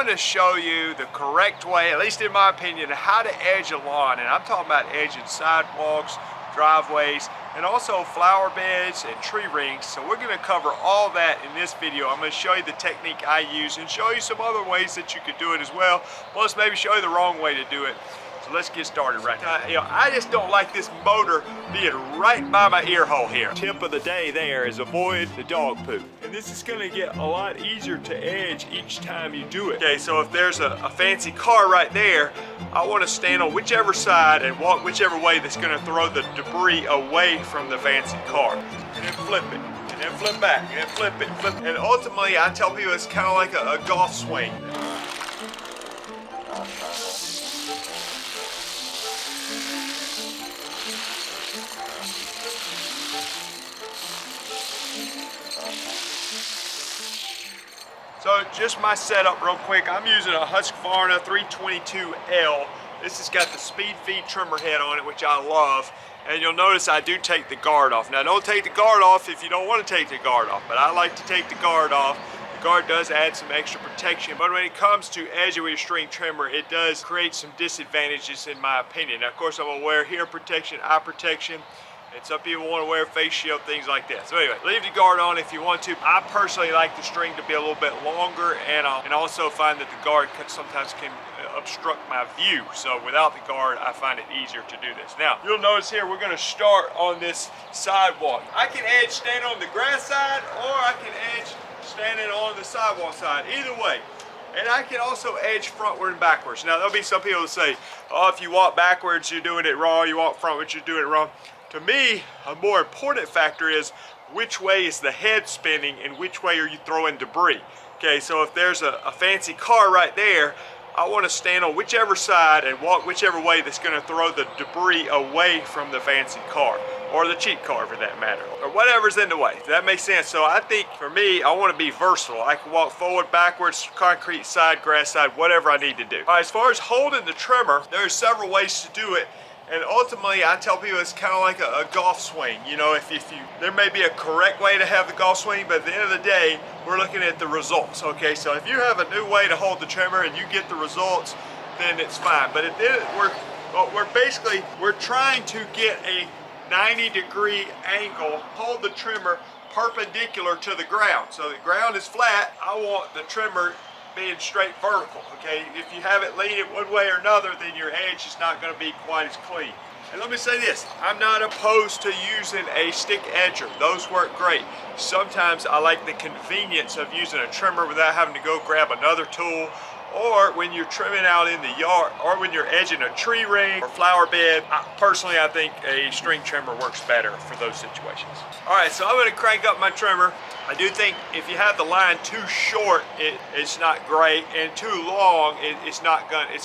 to show you the correct way, at least in my opinion, how to edge a lawn. And I'm talking about edging sidewalks, driveways, and also flower beds and tree rings. So we're going to cover all that in this video. I'm going to show you the technique I use and show you some other ways that you could do it as well, plus maybe show you the wrong way to do it. So let's get started right now. I just don't like this motor being right by my ear hole here. Tip of the day there is avoid the dog poop. And this is gonna get a lot easier to edge each time you do it. Okay, so if there's a fancy car right there, I wanna stand on whichever side and walk whichever way that's gonna throw the debris away from the fancy car. And then flip it, and then flip back, and then flip it, flip it. And ultimately, I tell people it's kind of like a golf swing. So just my setup real quick, I'm using a Husqvarna 322L. This has got the speed feed trimmer head on it, which I love. And you'll notice I do take the guard off. Now don't take the guard off if you don't want to take the guard off, but I like to take the guard off. The guard does add some extra protection, but when it comes to edging with your string trimmer, it does create some disadvantages in my opinion. Now of course I'm gonna wear hearing protection, eye protection, and some people want to wear a face shield, things like that. So anyway, leave the guard on if you want to. I personally like the string to be a little bit longer, and also find that the guard sometimes can obstruct my view. So without the guard, I find it easier to do this. Now, you'll notice here, we're going to start on this sidewalk. I can edge standing on the grass side, or I can edge standing on the sidewalk side. Either way. And I can also edge frontward and backwards. Now, there'll be some people that say, oh, if you walk backwards, you're doing it wrong. You walk frontwards, you're doing it wrong. To me, a more important factor is which way is the head spinning and which way are you throwing debris. Okay, so if there's a fancy car right there, I want to stand on whichever side and walk whichever way that's going to throw the debris away from the fancy car, or the cheap car for that matter, or whatever's in the way. Does that make sense? So I think for me, I want to be versatile. I can walk forward, backwards, concrete side, grass side, whatever I need to do. All right, as far as holding the trimmer, there's several ways to do it. And ultimately, I tell people it's kind of like a golf swing. You know, there may be a correct way to have the golf swing, but at the end of the day, we're looking at the results. Okay, so if you have a new way to hold the trimmer and you get the results, then it's fine. But at the end, we're trying to get a 90-degree angle, hold the trimmer perpendicular to the ground. So the ground is flat. I want the trimmer being straight vertical, okay? If you have it leaning one way or another, then your edge is not going to be quite as clean. And let me say this, I'm not opposed to using a stick edger. Those work great. Sometimes I like the convenience of using a trimmer without having to go grab another tool, or when you're trimming out in the yard, or when you're edging a tree ring or flower bed. Personally, I think a string trimmer works better for those situations. All right, so I'm going to crank up my trimmer. I do think if you have the line too short, it's not great, and too long, it's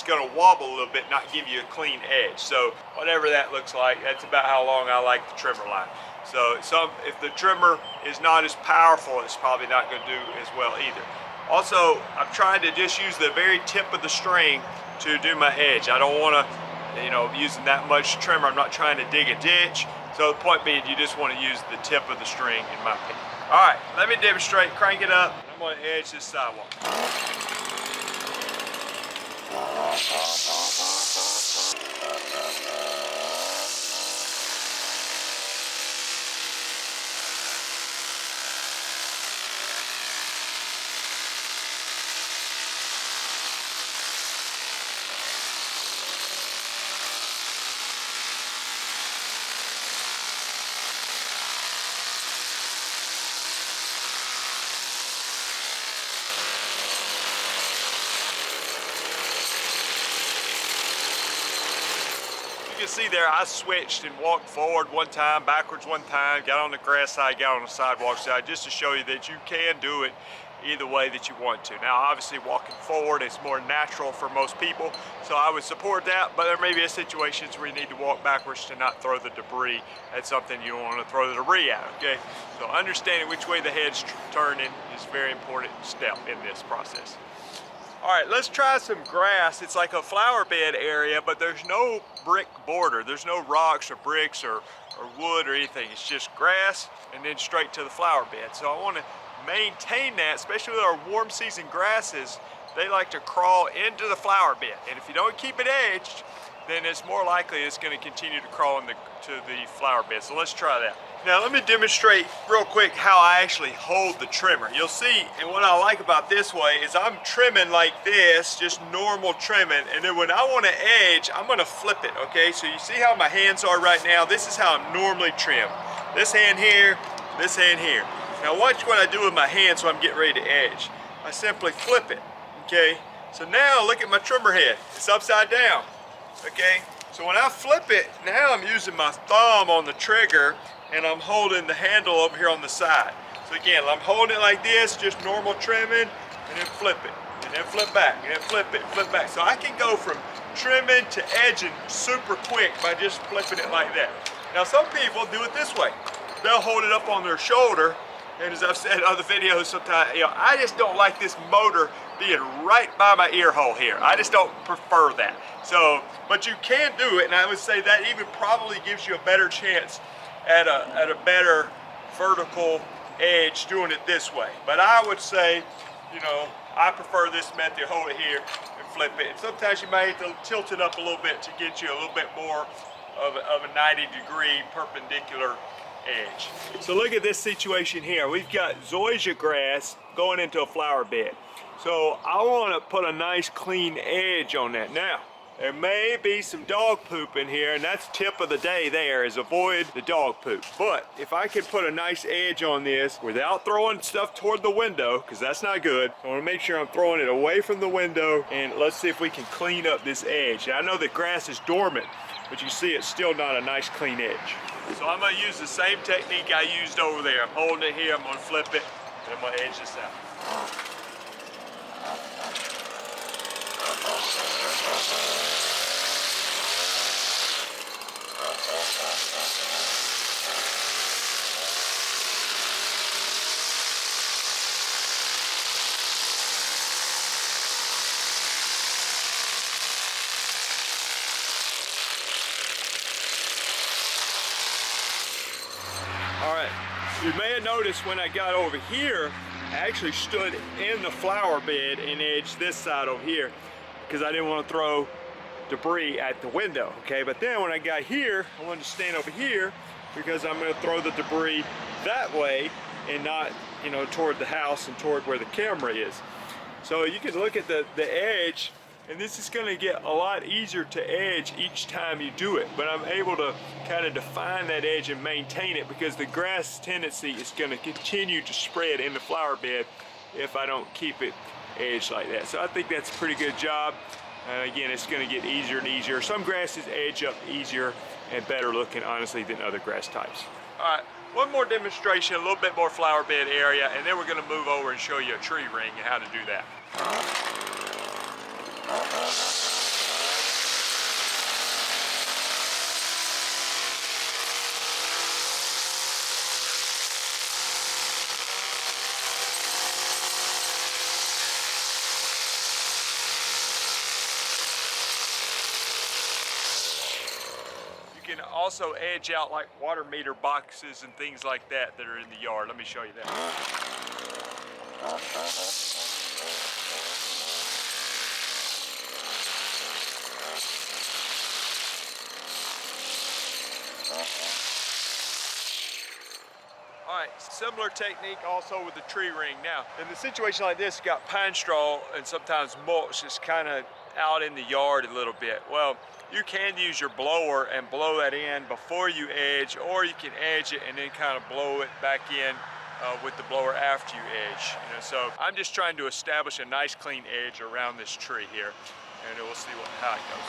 going to wobble a little bit, not give you a clean edge. So whatever that looks like, that's about how long I like the trimmer line. So if the trimmer is not as powerful, it's probably not going to do as well either. Also, I'm trying to just use the very tip of the string to do my edge. I don't want to, using that much trimmer. I'm not trying to dig a ditch. So the point being, you just want to use the tip of the string, in my opinion. All right, let me demonstrate. Crank it up. I'm going to edge this sidewalk. You can see there I switched and walked forward one time, backwards one time, got on the grass side, got on the sidewalk side, just to show you that you can do it either way that you want to. Now obviously walking forward is more natural for most people, so I would support that, but there may be situations where you need to walk backwards to not throw the debris at something you don't want to throw the debris at, okay? So understanding which way the head's turning is a very important step in this process. All right, let's try some grass. It's like a flower bed area, but there's no brick border. There's no rocks or bricks or wood or anything. It's just grass and then straight to the flower bed. So I want to maintain that, especially with our warm season grasses. they like to crawl into the flower bed. And if you don't keep it edged, then it's more likely it's going to continue to crawl to the flower bed. So let's try that. Now let me demonstrate real quick how I actually hold the trimmer. You'll see, and what I like about this way is I'm trimming like this, just normal trimming, and then when I want to edge, I'm going to flip it, okay? So you see how my hands are right now? This is how I'm normally trim. This hand here, this hand here. Now watch what I do with my hands when I'm getting ready to edge. I simply flip it, okay? So now look at my trimmer head. It's upside down, okay? So when I flip it, now I'm using my thumb on the trigger and I'm holding the handle over here on the side. So again, I'm holding it like this, just normal trimming, and then flip it, and then flip back, and then flip it, flip back. So I can go from trimming to edging super quick by just flipping it like that. Now some people do it this way. They'll hold it up on their shoulder, and as I've said in other videos sometimes, I just don't like this motor being right by my ear hole here. I just don't prefer that. So, but you can do it, and I would say that even probably gives you a better chance at a better vertical edge doing it this way. But I would say, I prefer this method. Hold it here and flip it. And sometimes you might have to tilt it up a little bit to get you a little bit more of a 90-degree perpendicular edge. So look at this situation here. We've got zoysia grass going into a flower bed. So I want to put a nice clean edge on that. Now, there may be some dog poop in here, and that's tip of the day there, is avoid the dog poop. But if I could put a nice edge on this without throwing stuff toward the window, because that's not good, I want to make sure I'm throwing it away from the window, and let's see if we can clean up this edge. Now, I know the grass is dormant, but you see it's still not a nice clean edge. So I'm going to use the same technique I used over there. I'm holding it here, I'm going to flip it, and I'm going to edge this out. Alright, you may have noticed when I got over here, I actually stood in the flower bed and edged this side over here because I didn't want to throw debris at the window, okay? But then when I got here, I wanted to stand over here because I'm going to throw the debris that way and not, toward the house and toward where the camera is. So you can look at the edge, and this is going to get a lot easier to edge each time you do it, but I'm able to kind of define that edge and maintain it because the grass tendency is going to continue to spread in the flower bed if I don't keep it edged like that. So I think that's a pretty good job. Again, it's going to get easier and easier. Some grasses edge up easier and better looking, honestly, than other grass types. All right, one more demonstration, a little bit more flower bed area, and then we're going to move over and show you a tree ring and how to do that. You can also edge out like water meter boxes and things like that are in the yard. Let me show you that. Alright, similar technique also with the tree ring. Now, in the situation like this, you got pine straw and sometimes mulch that's kind of out in the yard a little bit. Well, you can use your blower and blow that in before you edge, or you can edge it and then kind of blow it back in with the blower after you edge. So I'm just trying to establish a nice clean edge around this tree here, and we'll see how it goes.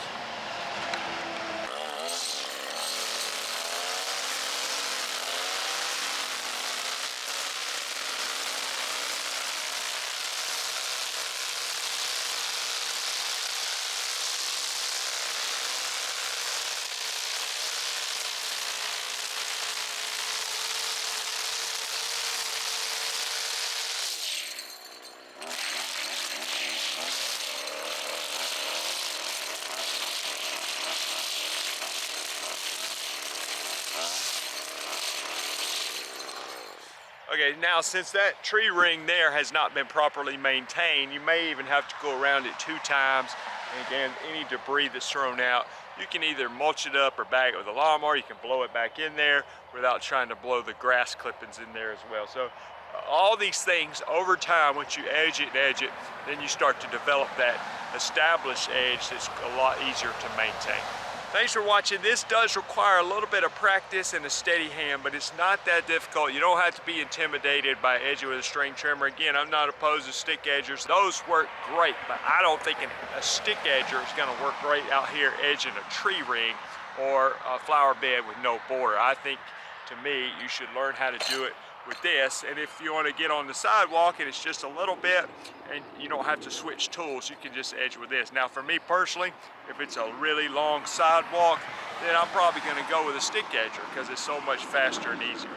Okay, now since that tree ring there has not been properly maintained, you may even have to go around it 2 times. And again, any debris that's thrown out, you can either mulch it up or bag it with a lawnmower. You can blow it back in there without trying to blow the grass clippings in there as well. So all these things over time, once you edge it, then you start to develop that established edge that's a lot easier to maintain. Thanks for watching. This does require a little bit of practice and a steady hand, but it's not that difficult. You don't have to be intimidated by edging with a string trimmer. Again, I'm not opposed to stick edgers. Those work great, but I don't think a stick edger is going to work great out here edging a tree ring or a flower bed with no border. I think, to me, you should learn how to do it with this. And if you want to get on the sidewalk and it's just a little bit and you don't have to switch tools, you can just edge with this. Now for me personally, if it's a really long sidewalk, then I'm probably going to go with a stick edger because it's so much faster and easier.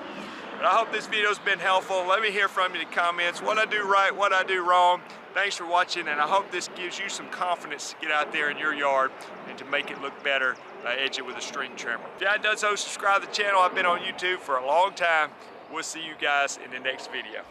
But I hope this video's been helpful. Let me hear from you in the comments what I do right, what I do wrong. Thanks for watching, and I hope this gives you some confidence to get out there in your yard and to make it look better, edge it with a string trimmer. If you haven't done so, subscribe to the channel. I've been on YouTube for a long time. We'll see you guys in the next video.